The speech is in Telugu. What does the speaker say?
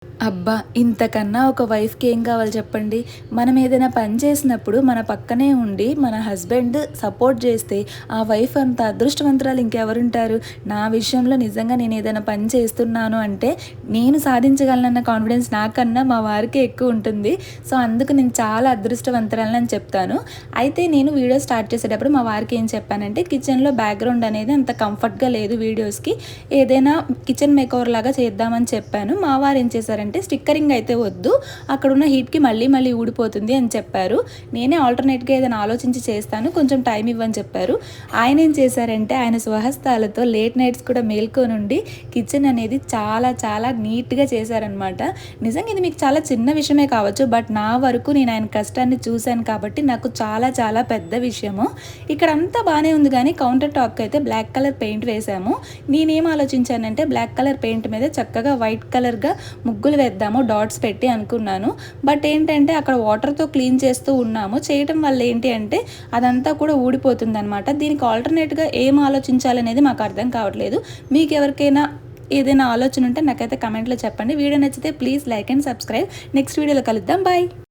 అబ్బా! ఇంతకన్నా ఒక వైఫ్‌కి ఏం కావాలి చెప్పండి? మనం ఏదైనా పని చేసినప్పుడు మన పక్కనే ఉండి మన హస్బెండ్ సపోర్ట్ చేస్తే ఆ వైఫ్ అంత అదృష్టవంతురాలు ఇంకెవరుంటారు? నా విషయంలో నిజంగా నేను ఏదైనా పని చేస్తున్నాను అంటే నేను సాధించగలనన్న కాన్ఫిడెన్స్ నాకన్నా మా వారికే ఎక్కువ ఉంటుంది. సో, అందుకు నేను చాలా అదృష్టవంతురాలని చెప్తాను. అయితే నేను వీడియో స్టార్ట్ చేసేటప్పుడు మా వారికి ఏం చెప్పానంటే కిచెన్‌లో బ్యాక్‌గ్రౌండ్ అనేది అంత కంఫర్ట్‌గా లేదు వీడియోస్‌కి. ఏదైనా కిచెన్ మేకోవర్ లాగా చేద్దామని చెప్పాను. మా వారు ఏం చేశారంటే స్టిక్కరింగ్ అయితే వద్దు, అక్కడున్న హీట్‌కి మళ్ళీ మళ్ళీ ఊడిపోతుంది అని చెప్పారు. నేనే ఆల్టర్‌నేట్‌గా ఏదైనా ఆలోచించి చేస్తాను, కొంచెం టైం ఇవ్వని చెప్పారు. ఆయన ఏం చేశారంటే ఆయన స్వహస్తాలతో లేట్ నైట్స్ కూడా మేల్కొనుండి కిచెన్ అనేది చాలా చాలా నీట్‌గా చేశారనమాట. నిజంగా ఇది మీకు చాలా చిన్న విషయమే కావచ్చు, బట్ నా వరకు నేను ఆయన కష్టాన్ని చూశాను కాబట్టి నాకు చాలా చాలా పెద్ద విషయము. ఇక్కడంతా బానే ఉంది గానీ కౌంటర్ టాప్‌కి అయితే బ్లాక్ కలర్ పెయింట్ వేశాము. నేనేం ఆలోచించానంటే బ్లాక్ కలర్ పెయింట్ మీద చక్కగా వైట్ కలర్‌గా ముగ్గులు వేద్దాము డాట్స్ పెట్టి అనుకున్నాను. బట్ ఏంటంటే అక్కడ వాటర్‌తో క్లీన్ చేస్తూ ఉన్నాము. చేయటం వల్ల ఏంటి అంటే అదంతా కూడా ఊడిపోతుందనమాట. దీనికి ఆల్టర్‌నేట్‌గా ఏం ఆలోచించాలనేది మాకు అర్థం కావట్లేదు. మీకెవరికైనా ఏదైనా ఆలోచన ఉంటే నాకైతే కమెంట్‌లో చెప్పండి. వీడియో నచ్చితే please like and subscribe. Next వీడియోలో కలుద్దాం. బాయ్.